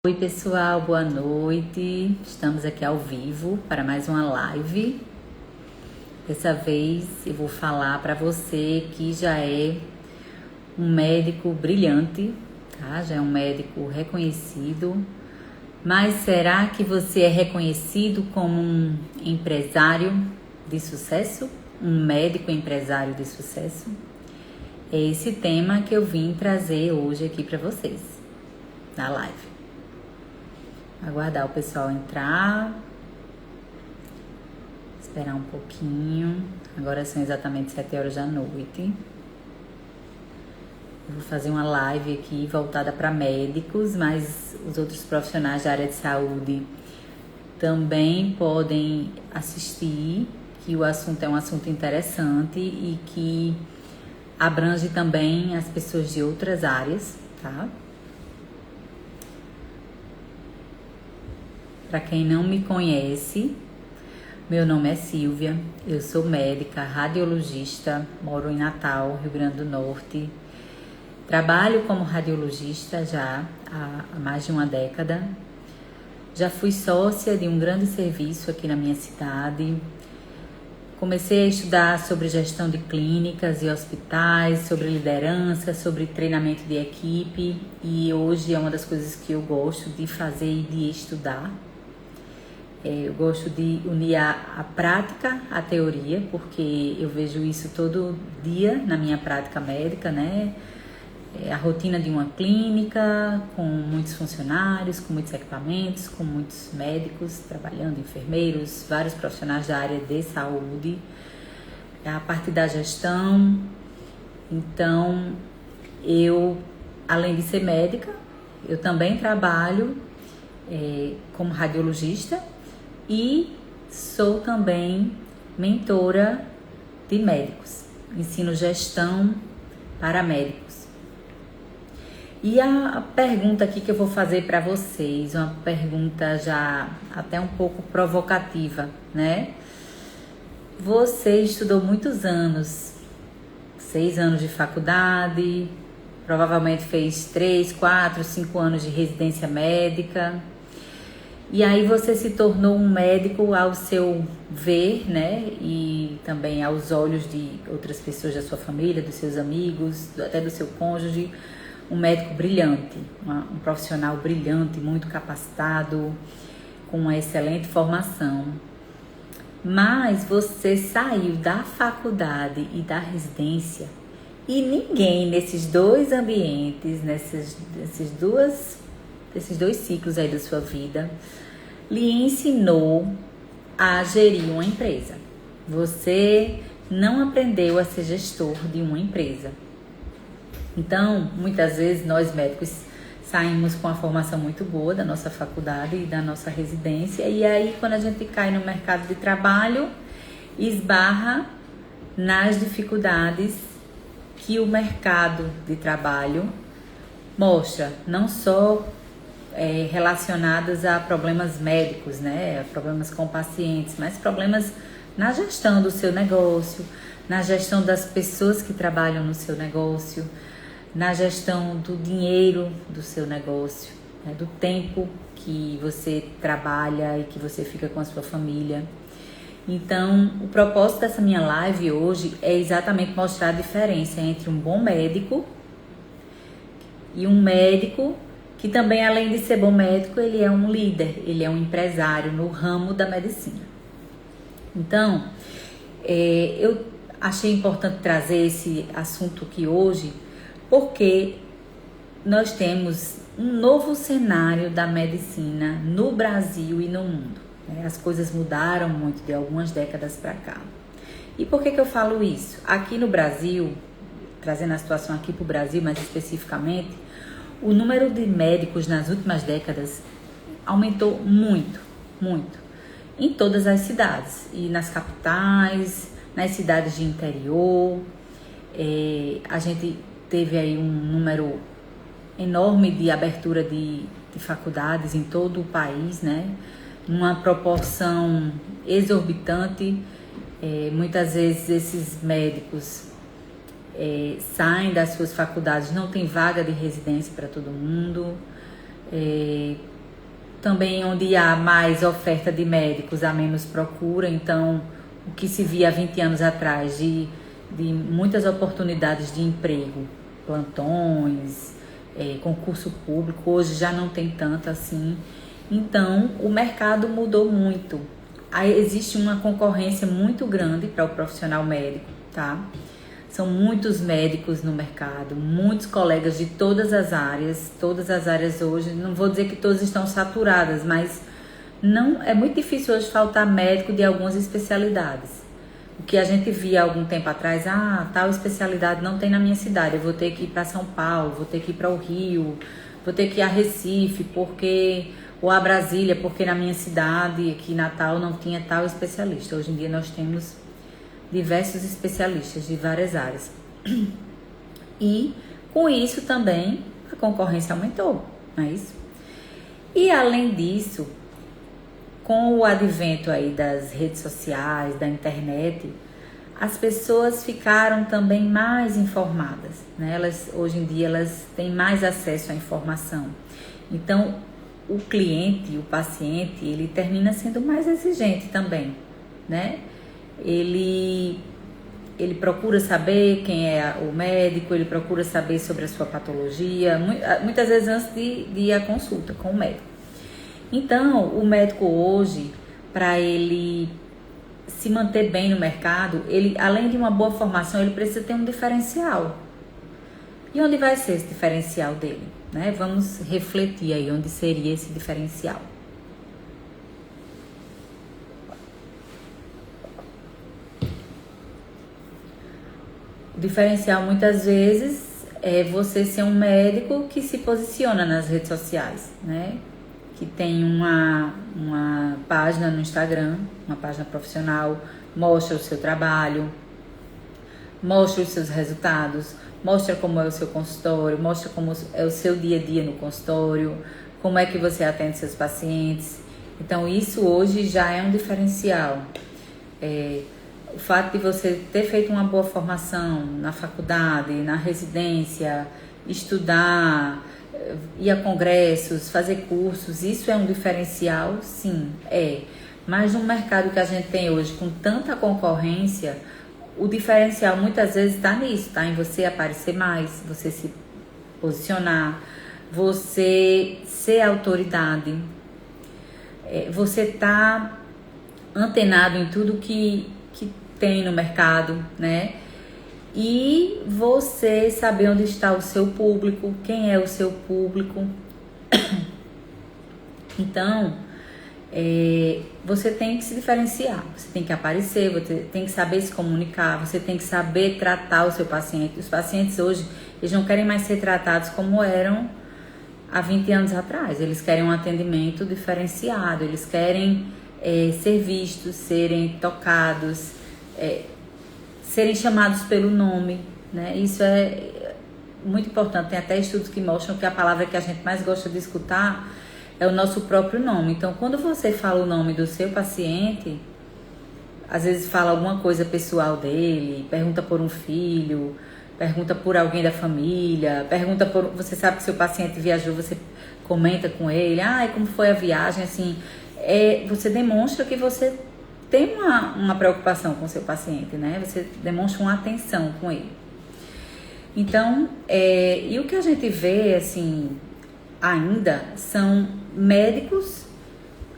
Oi pessoal, boa noite. Estamos aqui ao vivo para mais uma live. Dessa vez eu vou falar para você que já é um médico brilhante, tá? Já é um médico reconhecido. Mas será que você é reconhecido como um empresário de sucesso? Um médico empresário de sucesso? É esse tema que eu vim trazer hoje aqui para vocês na live. Aguardar o pessoal entrar, esperar um pouquinho. Agora são exatamente 7 horas da noite. Eu vou fazer uma live aqui voltada para médicos, mas os outros profissionais da área de saúde também podem assistir, que o assunto é um assunto interessante e que abrange também as pessoas de outras áreas, tá? Para quem não me conhece, meu nome é Silvia, eu sou médica, radiologista, moro em Natal, Rio Grande do Norte. Trabalho como radiologista já há mais de uma década. Já fui sócia de um grande serviço aqui na minha cidade. Comecei a estudar sobre gestão de clínicas e hospitais, sobre liderança, sobre treinamento de equipe. E hoje é uma das coisas que eu gosto de fazer e de estudar. Eu gosto de unir a prática à teoria, porque eu vejo isso todo dia na minha prática médica, né? A rotina de uma clínica, com muitos funcionários, com muitos equipamentos, com muitos médicos trabalhando, enfermeiros, vários profissionais da área de saúde, a parte da gestão. Então, eu, além de ser médica, eu também trabalho como radiologista, e sou também mentora de médicos, ensino gestão para médicos. E a pergunta aqui que eu vou fazer para vocês, uma pergunta já até um pouco provocativa, né? Você estudou muitos anos, 6 anos de faculdade, provavelmente fez 3, 4, 5 anos de residência médica. E aí você se tornou um médico ao seu ver, né? E também aos olhos de outras pessoas da sua família, dos seus amigos, até do seu cônjuge. Um médico brilhante, um profissional brilhante, muito capacitado, com uma excelente formação. Mas você saiu da faculdade e da residência e ninguém nesses dois ambientes, nesses dois ciclos aí da sua vida, lhe ensinou a gerir uma empresa. Você não aprendeu a ser gestor de uma empresa. Então, muitas vezes nós médicos saímos com a formação muito boa da nossa faculdade e da nossa residência, e aí quando a gente cai no mercado de trabalho, esbarra nas dificuldades que o mercado de trabalho mostra, não só relacionadas a problemas médicos, né, a problemas com pacientes, mas problemas na gestão do seu negócio, na gestão das pessoas que trabalham no seu negócio, na gestão do dinheiro do seu negócio, né, do tempo que você trabalha e que você fica com a sua família. Então, o propósito dessa minha live hoje é exatamente mostrar a diferença entre um bom médico e um médico que também, além de ser bom médico, ele é um líder, ele é um empresário no ramo da medicina. Então, eu achei importante trazer esse assunto aqui hoje, porque nós temos um novo cenário da medicina no Brasil e no mundo. As coisas mudaram muito de algumas décadas para cá. E por que eu falo isso? Aqui no Brasil, trazendo a situação aqui para o Brasil mais especificamente, o número de médicos nas últimas décadas aumentou muito, muito, em todas as cidades, e nas capitais, nas cidades de interior. A gente teve aí um número enorme de abertura de faculdades em todo o país, né? Numa proporção exorbitante. Muitas vezes esses médicos saem das suas faculdades, não tem vaga de residência para todo mundo, também onde há mais oferta de médicos, há menos procura. Então, o que se via há 20 anos atrás de muitas oportunidades de emprego, plantões, concurso público, hoje já não tem tanto assim. Então, o mercado mudou muito. Aí existe uma concorrência muito grande para o profissional médico, tá? São muitos médicos no mercado, muitos colegas de todas as áreas hoje. Não vou dizer que todas estão saturadas, mas não é muito difícil hoje faltar médico de algumas especialidades. O que a gente via há algum tempo atrás, tal especialidade não tem na minha cidade, eu vou ter que ir para São Paulo, vou ter que ir para o Rio, vou ter que ir a Recife, ou a Brasília, porque na minha cidade, aqui em Natal, não tinha tal especialista. Hoje em dia nós temos diversos especialistas de várias áreas. E com isso também a concorrência aumentou, não é isso? E além disso, com o advento aí das redes sociais, da internet, as pessoas ficaram também mais informadas, né? Hoje em dia elas têm mais acesso à informação. Então, o cliente, o paciente, ele termina sendo mais exigente também, né? Ele procura saber quem é o médico, ele procura saber sobre a sua patologia, muitas vezes antes de ir à consulta com o médico. Então, o médico hoje, para ele se manter bem no mercado, ele, além de uma boa formação, ele precisa ter um diferencial. E onde vai ser esse diferencial dele? Né? Vamos refletir aí onde seria esse diferencial. O diferencial muitas vezes é você ser um médico que se posiciona nas redes sociais, né? Que tem uma página no Instagram, uma página profissional, mostra o seu trabalho, mostra os seus resultados, mostra como é o seu consultório, mostra como é o seu dia a dia no consultório, como é que você atende seus pacientes. Então isso hoje já é um diferencial. O fato de você ter feito uma boa formação na faculdade, na residência, estudar, ir a congressos, fazer cursos, isso é um diferencial? Sim, é. Mas no mercado que a gente tem hoje, com tanta concorrência, o diferencial muitas vezes está nisso, tá? Em você aparecer mais, você se posicionar, você ser autoridade, você tá antenado em tudo que tem no mercado, né? E você saber onde está o seu público, quem é o seu público. Então, você tem que se diferenciar, você tem que aparecer, você tem que saber se comunicar, você tem que saber tratar o seu paciente. Os pacientes hoje, eles não querem mais ser tratados como eram há 20 anos atrás. Eles querem um atendimento diferenciado, eles querem ser vistos, serem tocados, serem chamados pelo nome, né? Isso é muito importante. Tem até estudos que mostram que a palavra que a gente mais gosta de escutar é o nosso próprio nome. Então, quando você fala o nome do seu paciente, às vezes fala alguma coisa pessoal dele, pergunta por um filho, pergunta por alguém da família, você sabe que seu paciente viajou, você comenta com ele, e como foi a viagem, assim, você demonstra que você tem uma preocupação com o seu paciente, né? Você demonstra uma atenção com ele. Então, e o que a gente vê, assim, ainda são médicos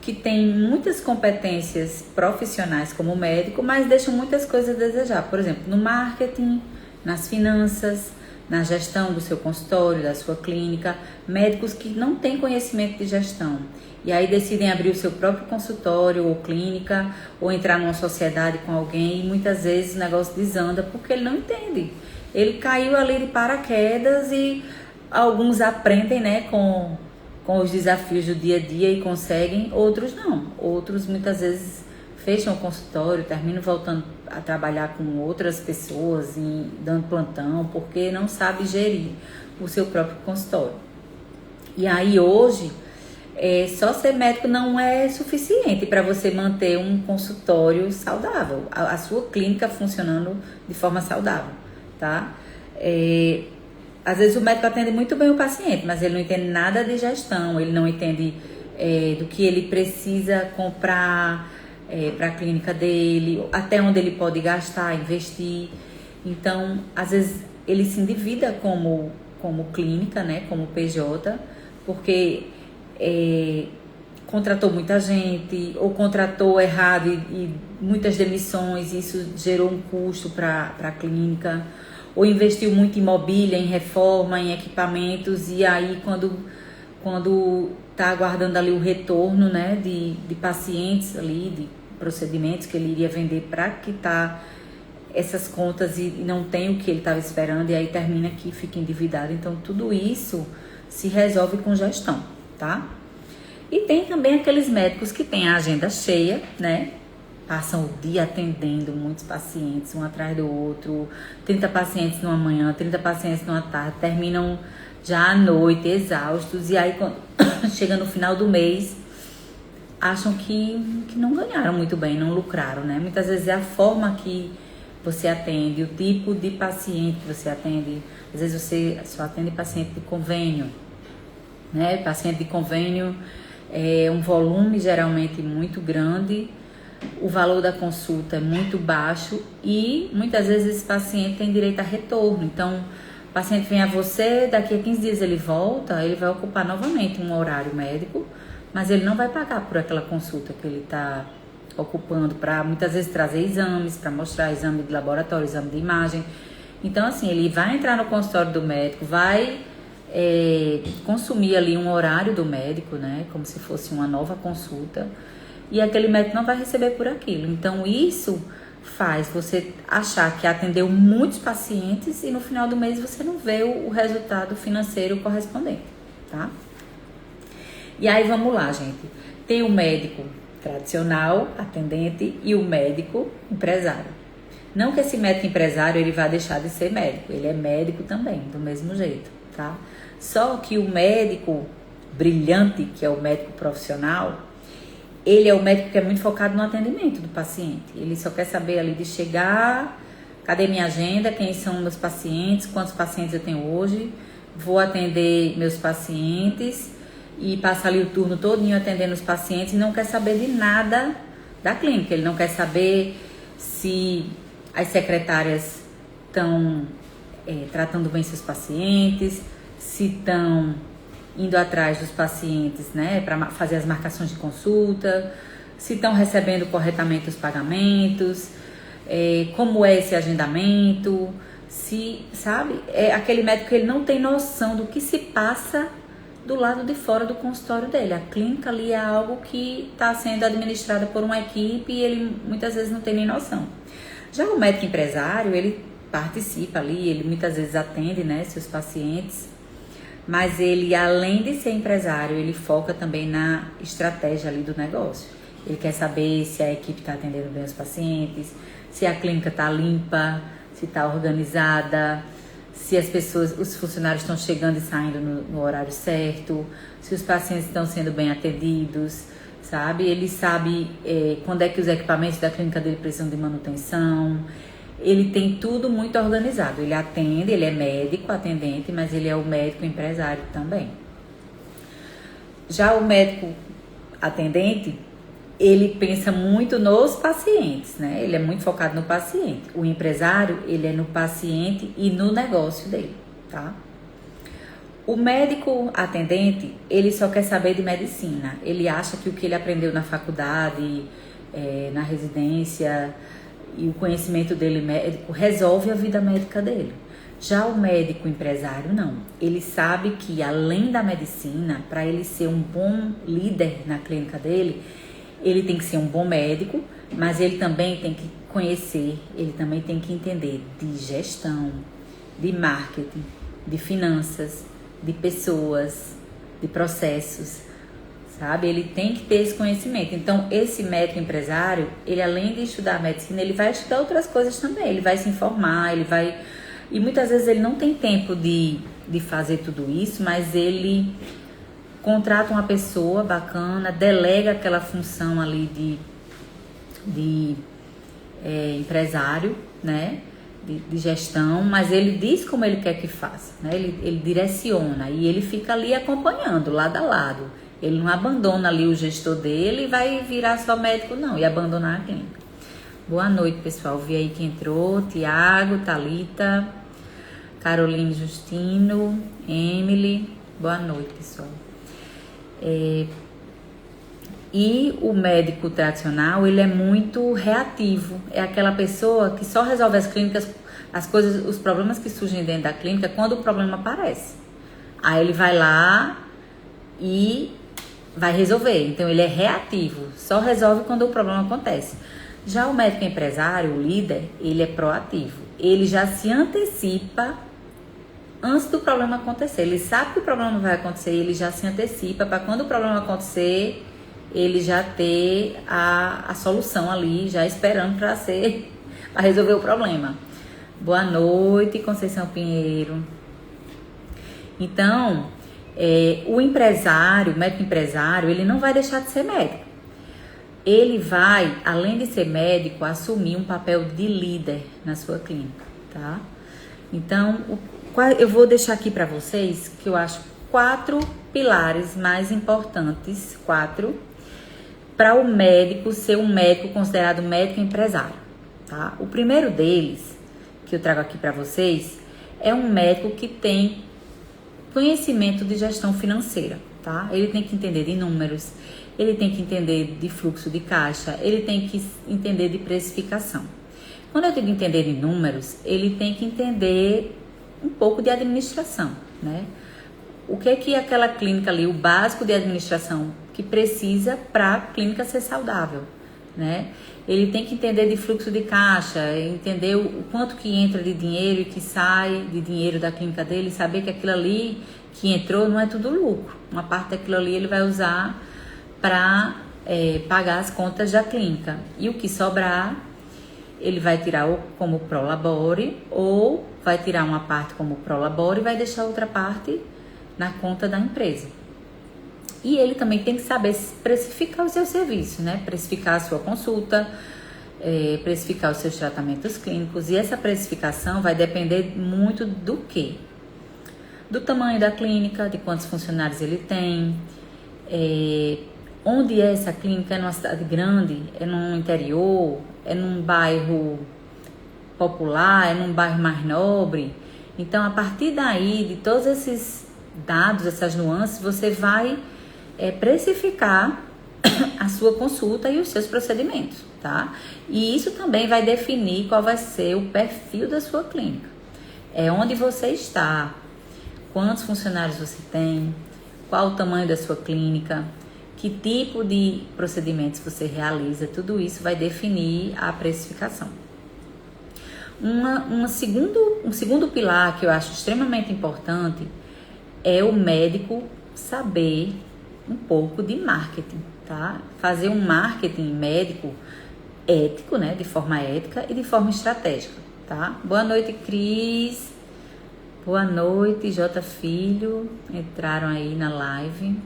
que têm muitas competências profissionais como médico, mas deixam muitas coisas a desejar. Por exemplo, no marketing, nas finanças, na gestão do seu consultório, da sua clínica, médicos que não têm conhecimento de gestão e aí decidem abrir o seu próprio consultório ou clínica ou entrar numa sociedade com alguém e muitas vezes o negócio desanda porque ele não entende. Ele caiu ali de paraquedas e alguns aprendem, né, com os desafios do dia a dia e conseguem, outros não. Outros muitas vezes fecham o consultório, terminam voltando a trabalhar com outras pessoas, dando plantão, porque não sabe gerir o seu próprio consultório. E aí hoje, só ser médico não é suficiente para você manter um consultório saudável, a sua clínica funcionando de forma saudável, tá? Às vezes o médico atende muito bem o paciente, mas ele não entende nada de gestão, ele não entende do que ele precisa comprar para a clínica dele, até onde ele pode gastar, investir. Então, às vezes, ele se endivida como clínica, né, como PJ, porque contratou muita gente, ou contratou errado e muitas demissões, isso gerou um custo para a clínica, ou investiu muito em mobília, em reforma, em equipamentos, e aí quando está aguardando ali o retorno, né, de pacientes ali, de procedimentos que ele iria vender para quitar essas contas e não tem o que ele estava esperando, e aí termina que fica endividado. Então, tudo isso se resolve com gestão, tá? E tem também aqueles médicos que têm a agenda cheia, né? Passam o dia atendendo muitos pacientes, um atrás do outro, 30 pacientes numa manhã, 30 pacientes numa tarde, terminam já à noite, exaustos, e aí quando chega no final do mês, acham que não ganharam muito bem, não lucraram, né? Muitas vezes é a forma que você atende, o tipo de paciente que você atende. Às vezes você só atende paciente de convênio, né? Paciente de convênio é um volume geralmente muito grande, o valor da consulta é muito baixo e muitas vezes esse paciente tem direito a retorno. Então, o paciente vem a você, daqui a 15 dias ele volta, ele vai ocupar novamente um horário médico, mas ele não vai pagar por aquela consulta que ele está ocupando para muitas vezes trazer exames, para mostrar exame de laboratório, exame de imagem. Então, assim, ele vai entrar no consultório do médico, vai consumir ali um horário do médico, né, como se fosse uma nova consulta, e aquele médico não vai receber por aquilo. Então, isso faz você achar que atendeu muitos pacientes e no final do mês você não vê o resultado financeiro correspondente, tá? E aí, vamos lá, gente. Tem o médico tradicional, atendente, e o médico empresário. Não que esse médico empresário ele vá deixar de ser médico, ele é médico também, do mesmo jeito, tá? Só que o médico brilhante, que é o médico profissional, ele é o médico que é muito focado no atendimento do paciente. Ele só quer saber ali de chegar, cadê minha agenda, quem são meus pacientes, quantos pacientes eu tenho hoje, vou atender meus pacientes e passa ali o turno todinho atendendo os pacientes e não quer saber de nada da clínica. Ele não quer saber se as secretárias estão tratando bem seus pacientes, se estão indo atrás dos pacientes, né, para fazer as marcações de consulta, se estão recebendo corretamente os pagamentos, como é esse agendamento, se, sabe, aquele médico que ele não tem noção do que se passa do lado de fora do consultório dele. A clínica ali é algo que está sendo administrada por uma equipe e ele muitas vezes não tem nem noção. Já o médico empresário, ele participa ali, ele muitas vezes atende, né, seus pacientes, mas ele, além de ser empresário, ele foca também na estratégia ali do negócio. Ele quer saber se a equipe está atendendo bem os pacientes, se a clínica está limpa, se está organizada, se as pessoas, os funcionários estão chegando e saindo no horário certo, se os pacientes estão sendo bem atendidos, sabe? Ele sabe quando é que os equipamentos da clínica dele precisam de manutenção. Ele tem tudo muito organizado. Ele atende, ele é médico, atendente, mas ele é o médico empresário também. Já o médico atendente, ele pensa muito nos pacientes, né? Ele é muito focado no paciente. O empresário, ele é no paciente e no negócio dele, tá? O médico atendente, ele só quer saber de medicina. Ele acha que o que ele aprendeu na faculdade, na residência, e o conhecimento dele médico resolve a vida médica dele. Já o médico empresário, não. Ele sabe que, além da medicina, para ele ser um bom líder na clínica dele, ele tem que ser um bom médico, mas ele também tem que conhecer, ele também tem que entender de gestão, de marketing, de finanças, de pessoas, de processos, sabe? Ele tem que ter esse conhecimento. Então, esse médico empresário, ele além de estudar medicina, ele vai estudar outras coisas também. Ele vai se informar, ele vai... E muitas vezes ele não tem tempo de fazer tudo isso, mas ele contrata uma pessoa bacana, delega aquela função ali de empresário, né? De gestão, mas ele diz como ele quer que faça, né? Ele direciona e ele fica ali acompanhando, lado a lado. Ele não abandona ali o gestor dele e vai virar só médico, não, e abandonar a clínica. Boa noite, pessoal. Vi aí que entrou. Tiago, Thalita, Caroline Justino, Emily. Boa noite, pessoal. E o médico tradicional, ele é muito reativo. É aquela pessoa que só resolve as clínicas, as coisas, os problemas que surgem dentro da clínica quando o problema aparece. Aí ele vai lá e vai resolver. Então ele é reativo, só resolve quando o problema acontece. Já o médico empresário, o líder, ele é proativo. Ele já se antecipa antes do problema acontecer. Ele sabe que o problema vai acontecer, ele já se antecipa para quando o problema acontecer, ele já ter a solução ali, já esperando para resolver o problema. Boa noite, Conceição Pinheiro. Então, o empresário, o médico empresário, ele não vai deixar de ser médico. Ele vai, além de ser médico, assumir um papel de líder na sua clínica, tá? Então, eu vou deixar aqui para vocês, que eu acho 4 pilares mais importantes, 4, para o médico ser um médico considerado médico empresário, tá? O primeiro deles, que eu trago aqui para vocês, é um médico que tem conhecimento de gestão financeira, tá? Ele tem que entender de números, ele tem que entender de fluxo de caixa, ele tem que entender de precificação. Quando eu digo entender de números, ele tem que entender um pouco de administração, né? O que é que aquela clínica ali, o básico de administração que precisa para a clínica ser saudável, né? Ele tem que entender de fluxo de caixa, entender o quanto que entra de dinheiro e que sai de dinheiro da clínica dele, saber que aquilo ali que entrou não é tudo lucro. Uma parte daquilo ali ele vai usar para pagar as contas da clínica. E o que sobrar, ele vai tirar como prolabore ou vai tirar uma parte como prolabore e vai deixar outra parte na conta da empresa. E ele também tem que saber precificar o seu serviço, né? Precificar a sua consulta, precificar os seus tratamentos clínicos. E essa precificação vai depender muito do quê? Do tamanho da clínica, de quantos funcionários ele tem, onde é essa clínica, é numa cidade grande, é num interior, é num bairro popular, é num bairro mais nobre. Então, a partir daí, de todos esses dados, essas nuances, você vai precificar a sua consulta e os seus procedimentos, tá? E isso também vai definir qual vai ser o perfil da sua clínica. É onde você está, quantos funcionários você tem, qual o tamanho da sua clínica, que tipo de procedimentos você realiza, tudo isso vai definir a precificação. Um segundo pilar que eu acho extremamente importante é o médico saber um pouco de marketing, tá? Fazer um marketing médico ético, né? De forma ética e de forma estratégica, tá? Boa noite, Cris. Boa noite, J Filho. Entraram aí na live.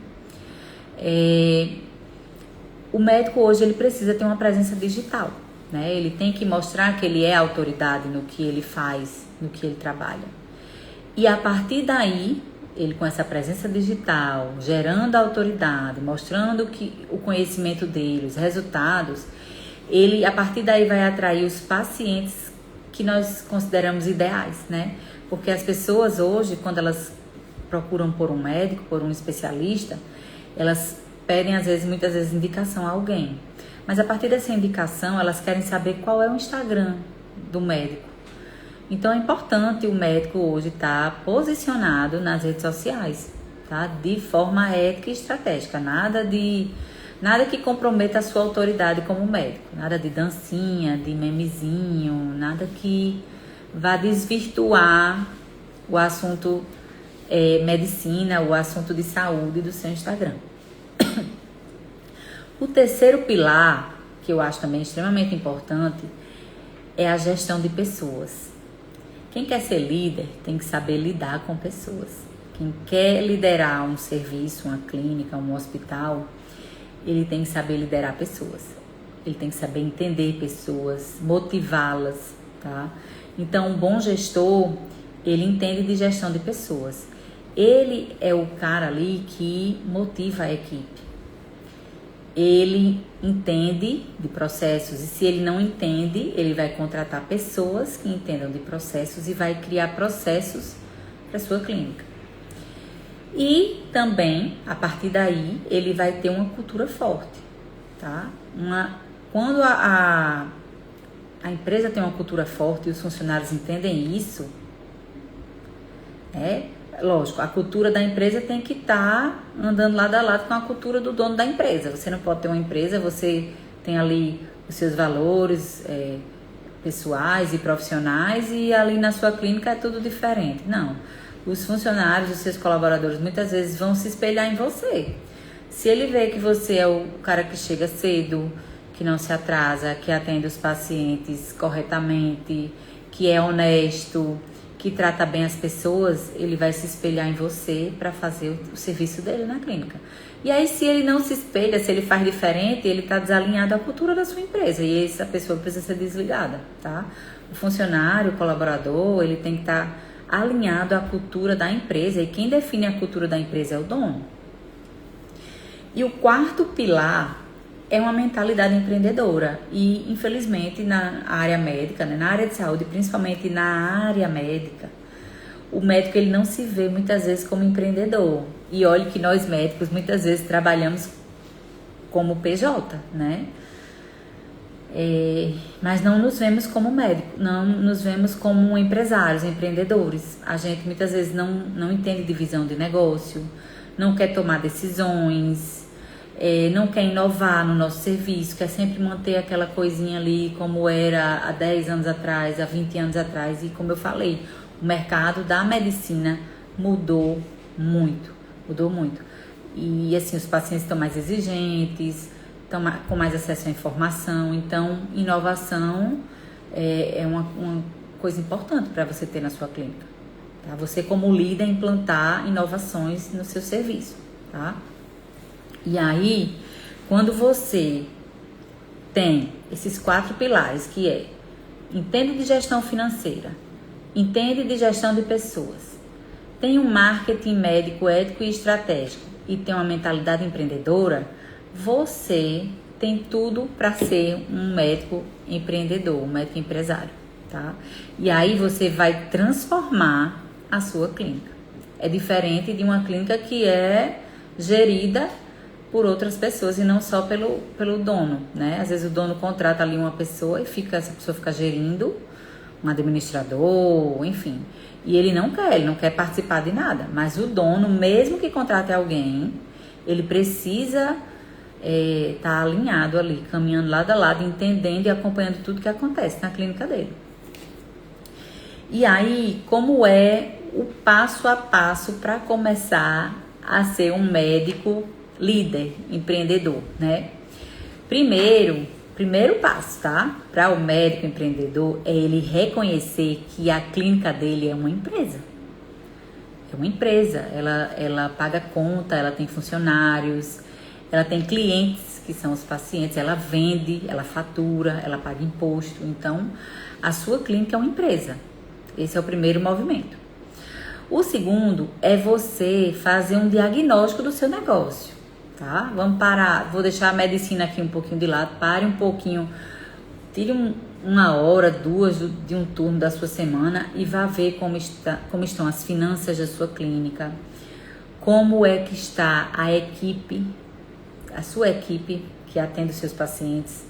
O médico hoje ele precisa ter uma presença digital, né? Ele tem que mostrar que ele é autoridade no que ele faz, no que ele trabalha. E a partir daí, ele com essa presença digital, gerando autoridade, mostrando o conhecimento dele, os resultados, ele a partir daí vai atrair os pacientes que nós consideramos ideais, né? Porque as pessoas hoje, quando elas procuram por um médico, por um especialista, elas pedem muitas vezes indicação a alguém. Mas a partir dessa indicação, elas querem saber qual é o Instagram do médico. Então é importante o médico hoje estar posicionado nas redes sociais, tá? De forma ética e estratégica. Nada que comprometa a sua autoridade como médico. Nada de dancinha, de memezinho, nada que vá desvirtuar o assunto medicina, o assunto de saúde do seu Instagram. O terceiro pilar, que eu acho também extremamente importante, é a gestão de pessoas. Quem quer ser líder tem que saber lidar com pessoas. Quem quer liderar um serviço, uma clínica, um hospital, ele tem que saber liderar pessoas. Ele tem que saber entender pessoas, motivá-las, tá? Então, um bom gestor, ele entende de gestão de pessoas. ele é o cara ali que motiva a equipe. Ele entende de processos, e se ele não entende, ele vai contratar pessoas que entendam de processos e vai criar processos para sua clínica. E também, a partir daí, ele vai ter uma cultura forte, tá? Quando a empresa tem uma cultura forte e os funcionários entendem isso, lógico, a cultura da empresa tem que estar andando lado a lado com a cultura do dono da empresa. Você não pode ter uma empresa, você tem ali os seus valores pessoais e profissionais e ali na sua clínica é tudo diferente. Não, os funcionários, os seus colaboradores muitas vezes vão se espelhar em você. Se ele vê que você é o cara que chega cedo, que não se atrasa, que atende os pacientes corretamente, que é honesto, que trata bem as pessoas, ele vai se espelhar em você para fazer o serviço dele na clínica. E aí, se ele não se espelha, se ele faz diferente, ele está desalinhado à cultura da sua empresa e essa pessoa precisa ser desligada, tá? O funcionário, o colaborador, ele tem que estar alinhado à cultura da empresa, e quem define a cultura da empresa é o dono. E o quarto pilar é uma mentalidade empreendedora. E, infelizmente, na área médica, né, na área de saúde, principalmente na área médica, o médico ele não se vê muitas vezes como empreendedor. E olha que nós médicos muitas vezes trabalhamos como PJ, né? Mas não nos vemos como médico, não nos vemos como empresários, empreendedores. A gente muitas vezes não entende divisão de negócio, não quer tomar decisões, não quer inovar no nosso serviço, quer sempre manter aquela coisinha ali como era há 10 anos atrás, há 20 anos atrás. E como eu falei, o mercado da medicina mudou muito. E assim, os pacientes estão mais exigentes, estão com mais acesso à informação. Então, inovação é uma coisa importante para você ter na sua clínica. Tá? Você, como líder, implantar inovações no seu serviço. Tá? E aí, quando você tem esses 4 pilares, que é entende de gestão financeira, entende de gestão de pessoas, tem um marketing médico ético e estratégico e tem uma mentalidade empreendedora, você tem tudo para ser um médico empreendedor, um médico empresário, tá? E aí você vai transformar a sua clínica. É diferente de uma clínica que é gerida por outras pessoas e não só pelo dono, né? Às vezes o dono contrata ali uma pessoa e essa pessoa fica gerindo, um administrador, enfim. E ele não quer participar de nada. Mas o dono, mesmo que contrate alguém, ele precisa tá alinhado ali, caminhando lado a lado, entendendo e acompanhando tudo que acontece na clínica dele. E aí, como é o passo a passo para começar a ser um médico líder, empreendedor, né? Primeiro passo, tá? Para o médico empreendedor é ele reconhecer que a clínica dele é uma empresa. É uma empresa, ela paga conta, ela tem funcionários, ela tem clientes que são os pacientes, ela vende, ela fatura, ela paga imposto. Então, a sua clínica é uma empresa. Esse é o primeiro movimento. O segundo é você fazer um diagnóstico do seu negócio, tá? Vamos parar, vou deixar a medicina aqui um pouquinho de lado, pare um pouquinho, tire uma hora, 2 de um turno da sua semana e vá ver como estão as finanças da sua clínica, como é que está a sua equipe que atende os seus pacientes,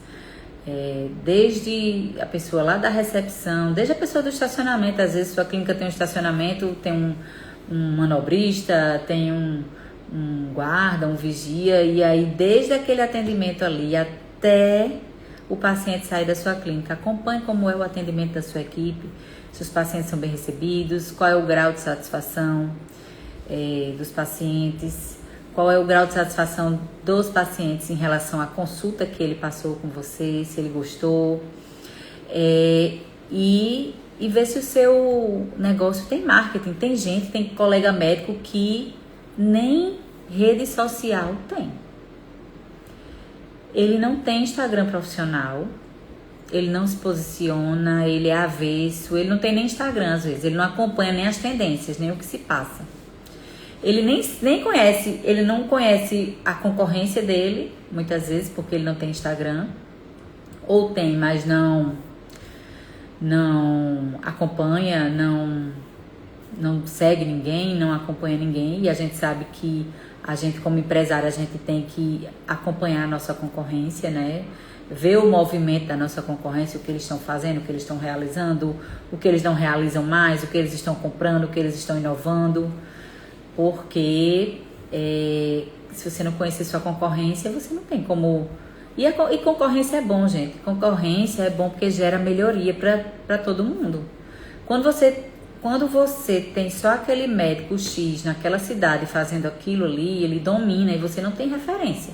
desde a pessoa lá da recepção, desde a pessoa do estacionamento. Às vezes sua clínica tem um estacionamento, tem um manobrista, tem um guarda, um vigia, e aí desde aquele atendimento ali até o paciente sair da sua clínica, acompanhe como é o atendimento da sua equipe, se os pacientes são bem recebidos, qual é o grau de satisfação dos pacientes, qual é o grau de satisfação dos pacientes em relação à consulta que ele passou com você, se ele gostou, e ver se o seu negócio tem marketing. Tem gente, tem colega médico que nem rede social tem. Ele não tem Instagram profissional, ele não se posiciona, ele é avesso, ele não tem nem Instagram às vezes, ele não acompanha nem as tendências, nem o que se passa. Ele nem conhece, ele não conhece a concorrência dele, muitas vezes, porque ele não tem Instagram. Ou tem, mas não acompanha, não segue ninguém, não acompanha ninguém. E a gente sabe que a gente, como empresário, a gente tem que acompanhar a nossa concorrência, né? Ver o movimento da nossa concorrência, o que eles estão fazendo, o que eles estão realizando, o que eles não realizam mais, o que eles estão comprando, o que eles estão inovando. Porque se você não conhecer sua concorrência, você não tem como... E concorrência é bom, gente. Concorrência é bom porque gera melhoria para todo mundo. Quando você tem só aquele médico X naquela cidade fazendo aquilo ali, ele domina e você não tem referência.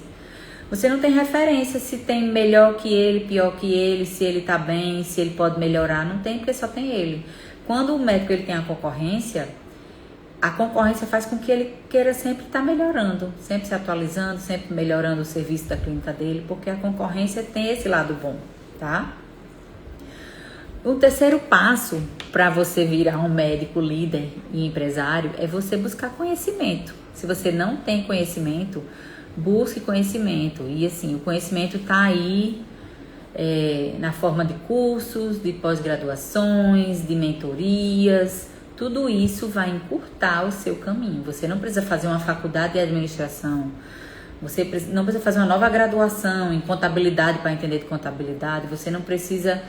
Você não tem referência se tem melhor que ele, pior que ele, se ele tá bem, se ele pode melhorar. Não tem, porque só tem ele. Quando o médico ele tem a concorrência faz com que ele queira sempre estar melhorando, sempre se atualizando, sempre melhorando o serviço da clínica dele, porque a concorrência tem esse lado bom, tá? O terceiro passo para você virar um médico líder e empresário é você buscar conhecimento. Se você não tem conhecimento, busque conhecimento. E assim, o conhecimento está aí na forma de cursos, de pós-graduações, de mentorias. Tudo isso vai encurtar o seu caminho. Você não precisa fazer uma faculdade de administração. Você não precisa fazer uma nova graduação em contabilidade para entender de contabilidade. Você não precisa...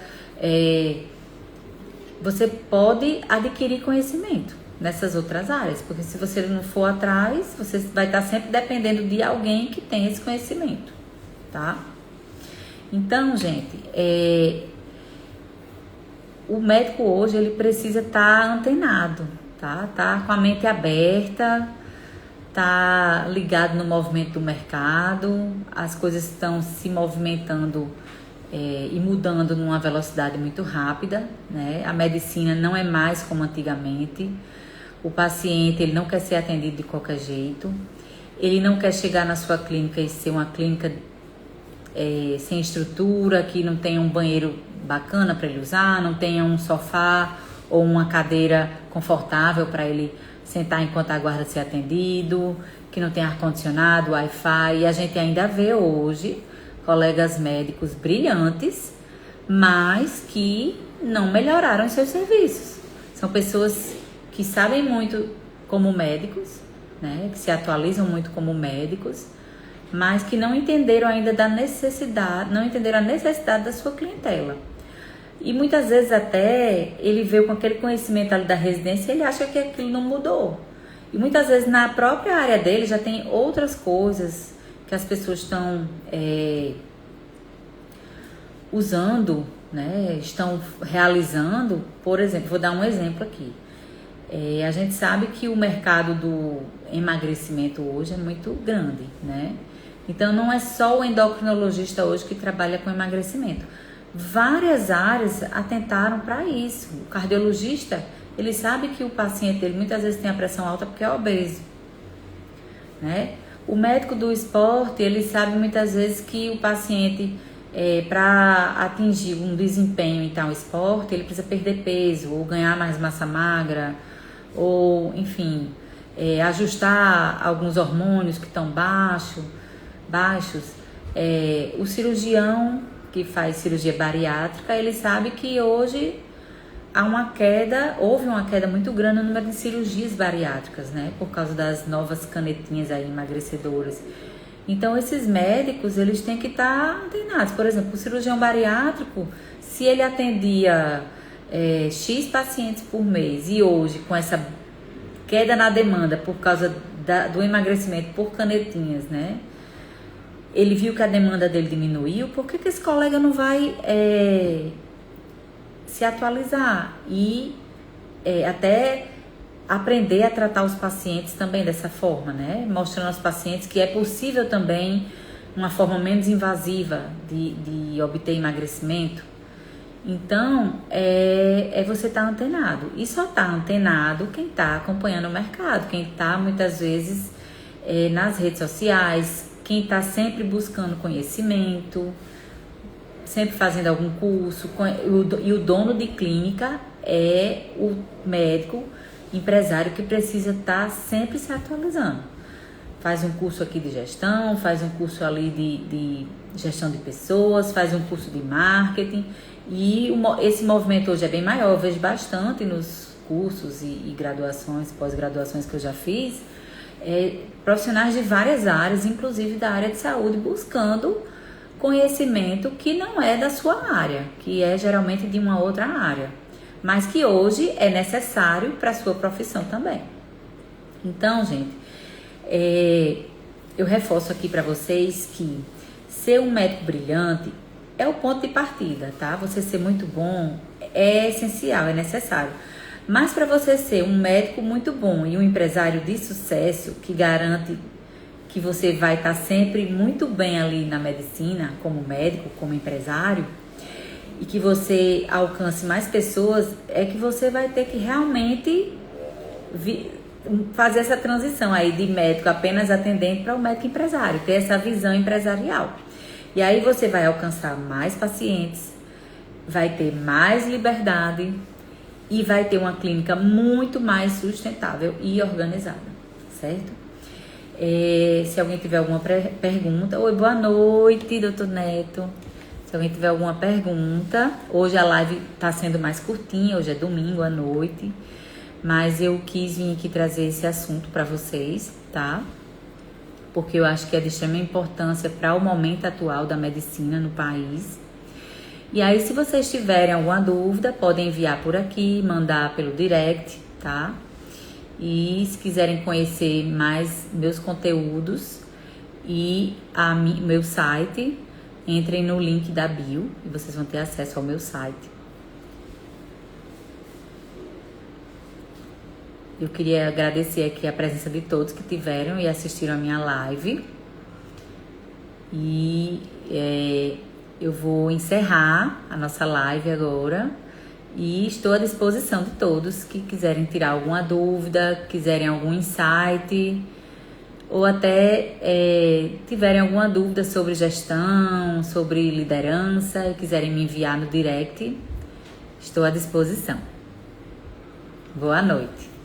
Você pode adquirir conhecimento nessas outras áreas. Porque se você não for atrás, você vai estar sempre dependendo de alguém que tem esse conhecimento, tá? Então, gente, o médico hoje, ele precisa estar antenado, tá? Tá com a mente aberta, tá ligado no movimento do mercado, as coisas estão se movimentando e mudando numa velocidade muito rápida, né? A medicina não é mais como antigamente. O paciente, ele não quer ser atendido de qualquer jeito. Ele não quer chegar na sua clínica e ser uma clínica sem estrutura, que não tenha um banheiro bacana para ele usar, não tenha um sofá ou uma cadeira confortável para ele sentar enquanto aguarda ser atendido, que não tenha ar-condicionado, Wi-Fi. E a gente ainda vê hoje colegas médicos brilhantes, mas que não melhoraram os seus serviços. São pessoas que sabem muito como médicos, né, que se atualizam muito como médicos, mas que não entenderam ainda da necessidade, não entenderam a necessidade da sua clientela. E muitas vezes até ele veio com aquele conhecimento ali da residência e ele acha que aquilo não mudou. E muitas vezes na própria área dele já tem outras coisas que as pessoas estão usando, né, estão realizando. Por exemplo, vou dar um exemplo aqui. A gente sabe que o mercado do emagrecimento hoje é muito grande, né? Então não é só o endocrinologista hoje que trabalha com emagrecimento. Várias áreas atentaram para isso. O cardiologista, ele sabe que o paciente dele muitas vezes tem a pressão alta porque é obeso, né? O médico do esporte, ele sabe muitas vezes que o paciente, para atingir um desempenho em tal esporte, ele precisa perder peso ou ganhar mais massa magra, ou enfim, ajustar alguns hormônios que estão baixos. O cirurgião que faz cirurgia bariátrica, ele sabe que hoje houve uma queda muito grande no número de cirurgias bariátricas, né? Por causa das novas canetinhas aí emagrecedoras. Então, esses médicos, eles têm que estar antenados. Por exemplo, o cirurgião bariátrico, se ele atendia X pacientes por mês e hoje, com essa queda na demanda por causa do emagrecimento por canetinhas, né? Ele viu que a demanda dele diminuiu, por que esse colega não vai se atualizar e até aprender a tratar os pacientes também dessa forma, né? Mostrando aos pacientes que é possível também uma forma menos invasiva de obter emagrecimento. Então, você estar antenado. E só está antenado quem está acompanhando o mercado, quem está muitas vezes nas redes sociais, quem está sempre buscando conhecimento, sempre fazendo algum curso. E o dono de clínica é o médico empresário que precisa estar sempre se atualizando. Faz um curso aqui de gestão, faz um curso ali de gestão de pessoas, faz um curso de marketing. E esse movimento hoje é bem maior, eu vejo bastante nos cursos e graduações, pós-graduações que eu já fiz, profissionais de várias áreas, inclusive da área de saúde, buscando conhecimento que não é da sua área, que é geralmente de uma outra área, mas que hoje é necessário para a sua profissão também. Então, gente, eu reforço aqui para vocês que ser um médico brilhante é o ponto de partida, tá? Você ser muito bom é essencial, é necessário. Mas para você ser um médico muito bom e um empresário de sucesso que garante que você vai estar sempre muito bem ali na medicina, como médico, como empresário, e que você alcance mais pessoas, é que você vai ter que realmente fazer essa transição aí de médico apenas atendente para o médico empresário, ter essa visão empresarial. E aí você vai alcançar mais pacientes, vai ter mais liberdade e vai ter uma clínica muito mais sustentável e organizada, certo? Se alguém tiver alguma pergunta... Oi, boa noite, doutor Neto. Se alguém tiver alguma pergunta... Hoje a live tá sendo mais curtinha, hoje é domingo à noite. Mas eu quis vir aqui trazer esse assunto para vocês, tá? Porque eu acho que é de extrema importância para o momento atual da medicina no país. E aí, se vocês tiverem alguma dúvida, podem enviar por aqui, mandar pelo direct, tá? E se quiserem conhecer mais meus conteúdos e meu site, entrem no link da bio e vocês vão ter acesso ao meu site. Eu queria agradecer aqui a presença de todos que tiveram e assistiram a minha live. E eu vou encerrar a nossa live agora e estou à disposição de todos que quiserem tirar alguma dúvida, quiserem algum insight ou até tiverem alguma dúvida sobre gestão, sobre liderança e quiserem me enviar no direct, estou à disposição. Boa noite.